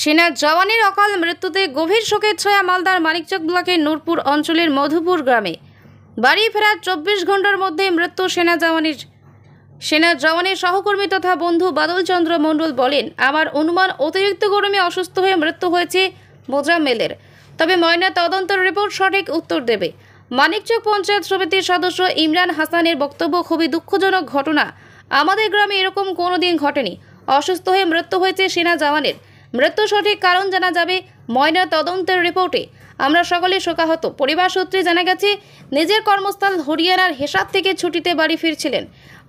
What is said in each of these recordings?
সেনা জওয়ানের অকাল মৃত্যুতে গভীর শোকের ছায়া মালদার মানিকচক ব্লকের নূরপুর অঞ্চলের মধুপুর গ্রামে। বাড়ি ফেরার 24 ঘন্টার মধ্যে মৃত্যু সেনা জওয়ানের সহকর্মী তথা বন্ধু বাদল চন্দ্র মণ্ডল বলেন, আমার অনুমান অতিরিক্ত গরমে অসুস্থ হয়ে মৃত্যু হয়েছে মোজাম্মেলের। তবে ময়না তদন্তের রিপোর্ট সঠিক উত্তর দেবে। মানিকচক পঞ্চায়েত সমিতির সদস্য ইমরান হাসানের বক্তব্য, খুবই দুঃখজনক ঘটনা। আমাদের গ্রামে এরকম কোনোদিন ঘটেনি। অসুস্থ হয়ে মৃত্যু হয়েছে সেনা জওয়ানের। মৃত্যু সঠিক কারণ জানা যাবে ময়না তদন্তের রিপোর্টে। আমরা সকলে শোকাহত। পরিবার সূত্রে জানা গেছে, নিজের কর্মস্থল হরিয়ানার হেসার থেকে ছুটিতে বাড়ি ফিরছিলেন।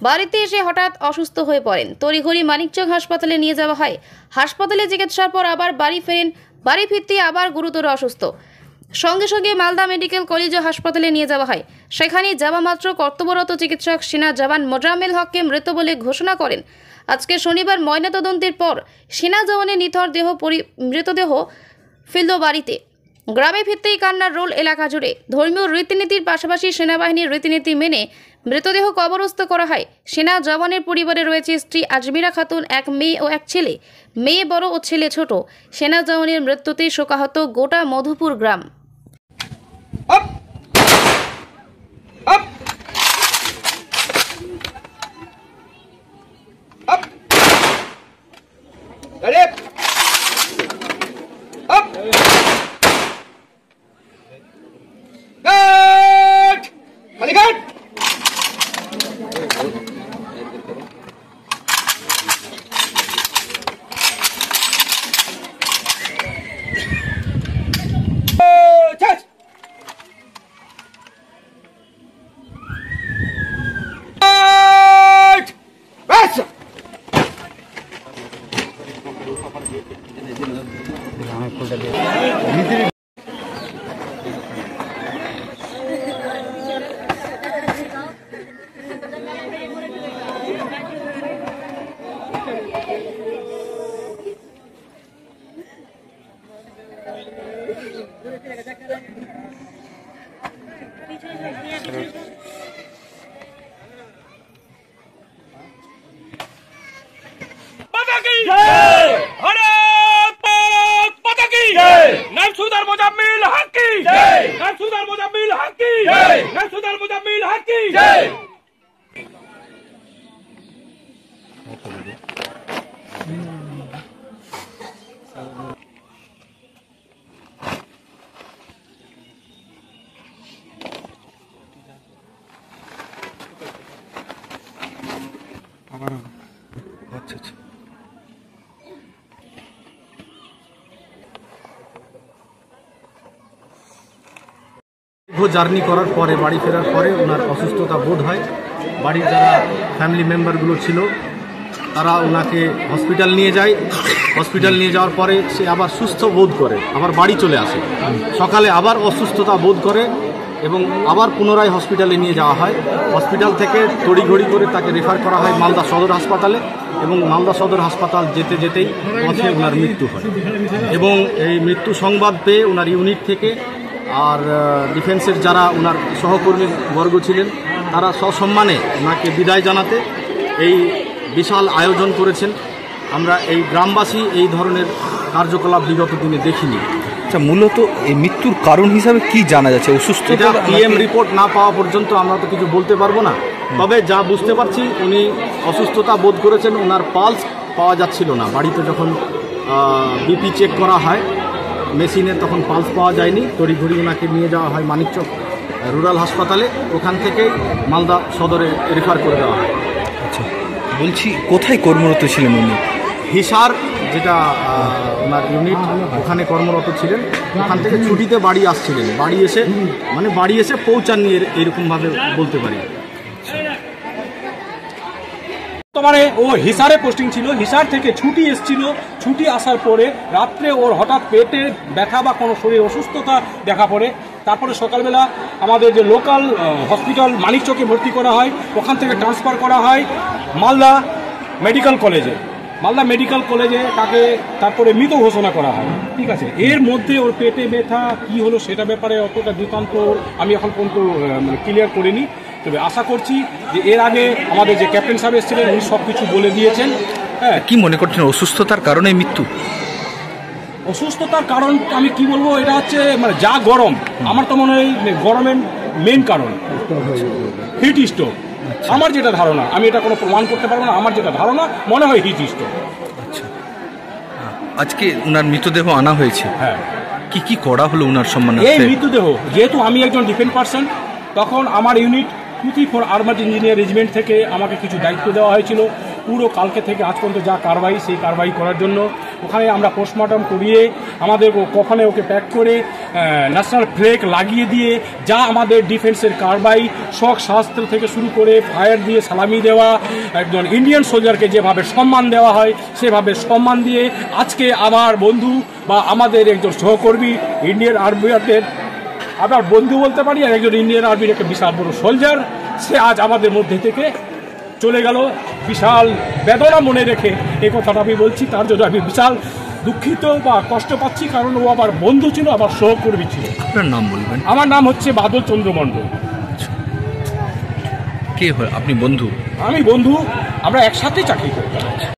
বাড়িতে এসে হঠাৎ অসুস্থ হয়ে পড়েন। তড়িঘড়ি মানিকচক হাসপাতালে নিয়ে যাওয়া হয়। হাসপাতালে চিকিৎসার পর আবার বাড়ি ফেরেন। বাড়ি ফিরতে আবার গুরুতর অসুস্থ। সঙ্গে সঙ্গে মালদা মেডিকেল কলেজ ও হাসপাতালে নিয়ে যাওয়া হয়। সেখানে যাওয়া মাত্র কর্তব্যরত চিকিৎসক সেনা জওয়ান মোজাম্মেল হককে মৃত বলে ঘোষণা করেন। আজকে শনিবার ময়নাতদন্তের পর সেনা জওয়ানের নিথর মৃতদেহ ফিরল বাড়িতে। গ্রামে ফিরতেই কান্নার রোল এলাকা জুড়ে। ধর্মীয় রীতিনীতির পাশাপাশি সেনাবাহিনীর রীতিনীতি মেনে মৃতদেহ কবরস্থ করা হয়। সেনা জওয়ানের পরিবারে রয়েছে স্ত্রী আজমিরা খাতুন, এক মেয়ে ও এক ছেলে। মেয়ে বড় ও ছেলে ছোট। সেনা জওয়ানের মৃত্যুতে শোকাহত গোটা মধুপুর গ্রাম। জার্নি করার পরে বাড়ি ফেরার পরে ওনার অসুস্থতা বোধ হয়। বাড়ির যারা ফ্যামিলি মেম্বারগুলো ছিল তারা ওনাকে হসপিটাল নিয়ে যায়। হসপিটাল নিয়ে যাওয়ার পরে সে আবার সুস্থ বোধ করে, আবার বাড়ি চলে আসে। সকালে আবার অসুস্থতা বোধ করে এবং আবার পুনরায় হসপিটালে নিয়ে যাওয়া হয়। হসপিটাল থেকে তড়িঘড়ি করে তাকে রেফার করা হয় মালদা সদর হাসপাতালে এবং মালদা সদর হাসপাতাল যেতে যেতেই পথে ওনার মৃত্যু হয়। এবং এই মৃত্যু সংবাদ পেয়ে ওনার ইউনিট থেকে আর ডিফেন্সের যারা ওনার সহকর্মী বর্গ ছিলেন তারা সসম্মানে ওনাকে বিদায় জানাতে এই বিশাল আয়োজন করেছেন। আমরা এই গ্রামবাসী এই ধরনের কার্যকলাপ বিগত দিনে দেখিনি। আচ্ছা, মূলত এই মৃত্যুর কারণ হিসাবে কি জানা যাচ্ছে? অসুস্থতা পিএম রিপোর্ট না পাওয়া পর্যন্ত আমরা তো কিছু বলতে পারবো না। তবে যা বুঝতে পারছি উনি অসুস্থতা বোধ করেছেন। ওনার পালস পাওয়া যাচ্ছিল না। বাড়িতে যখন বিপি চেক করা হয় মেশিনে তখন পালস পাওয়া যায়নি। তড়িঘড়ি ওনাকে নিয়ে যাওয়া হয় মানিকচক রুরাল হাসপাতালে। ওখান থেকেই মালদা সদরে রেফার করে দেওয়া হয়। আচ্ছা, বলছি কোথায় কর্মরত ছিলেন উনি? হিসার যেটা ওনার ইউনিট ওখানে কর্মরত ছিলেন। ওখান থেকে ছুটিতে বাড়ি আসছিলেন। বাড়ি এসে পৌঁছাননি এরকমভাবে বলতে পারি। বর্তমানে ও হিসারে পোস্টিং ছিল। হিসার থেকে ছুটি এসেছিল। ছুটি আসার পরে রাত্রে ওর হঠাৎ পেটে ব্যথা বা কোনো শরীর অসুস্থতা দেখা পড়ে। তারপরে সকালবেলা আমাদের যে লোকাল হসপিটাল মানিকচকে ভর্তি করা হয়। ওখান থেকে ট্রান্সফার করা হয় মালদা মেডিকেল কলেজে। মালদা মেডিকেল কলেজে তাকে তারপরে মৃত ঘোষণা করা হয়। ঠিক আছে, এর মধ্যে ওর পেটে ব্যথা কি হলো সেটা ব্যাপারে অতটা দৃষ্টান্ত আমি এখন পর্যন্ত ক্লিয়ার করিনি। তবে আশা করছি যে এর আগে আমাদের যে ক্যাপ্টেন সাহেব এসেছিলেন উনি সব কিছু বলে দিয়েছেন। হ্যাঁ, কি মনে করছেন অসুস্থতার কারণে মৃত্যু? অসুস্থতার কারণ আমি কি বলবো, এটা হচ্ছে মানে যা গরম, আমার তো মনে হয় গরমের মেন কারণ হিট স্ট্রোক। আমার যেটা ধারণা, আমি এটা কোনো প্রমাণ করতে পারবো না, আমার যেটা ধারণা মনে হয় হিট স্ট্রোক। আজকে ওনার মৃতদেহ আনা হয়েছে, হ্যাঁ। কি কি করা হলো ওনার সম্মানে? এই মৃতদেহ, যেহেতু আমি একজন ডিফেন্স পার্সন, তখন আমার ইউনিট 234 আর্মার্ড ইঞ্জিনিয়ার রেজিমেন্ট থেকে আমাকে কিছু দায়িত্ব দেওয়া হয়েছিল পুরো কালকে থেকে আজ পর্যন্ত যা কারবাই, সেই কারবাই করার জন্য। ওখানে আমরা পোস্টমর্টম করিয়ে আমাদের কখনে ওকে প্যাক করে ন্যাশনাল ফ্ল্যাগ লাগিয়ে দিয়ে যা আমাদের ডিফেন্সের কারবাই, শক শাস্ত্র থেকে শুরু করে ফায়ার দিয়ে সালামি দেওয়া, একজন ইন্ডিয়ান সোলজারকে যেভাবে সম্মান দেওয়া হয় সেভাবে সম্মান দিয়ে আজকে আমার বন্ধু বা আমাদের একজন সহকর্মী ইন্ডিয়ান আর্মিদের আবার বন্ধু বলতে পারি, আর একজন ইন্ডিয়ান আর্মির একটা বিশাল বড় সোলজার, সে আজ আমাদের মধ্যে থেকে চলে গেল। বিশাল বেদনা মনে রেখে এই কথাটা আমি বলছি, তার জন্য আমি বিশাল দুঃখিত বা কষ্ট পাচ্ছি, কারণ ও আমার বন্ধু ছিল, আমার সহকর্মী ছিল। আপনার নাম বলবেন? আমার নাম হচ্ছে বাদল চন্দ্র মণ্ডল। কে হয় আপনি? বন্ধু? আমি বন্ধু, আমরা একসাথে চাকরি করতাম।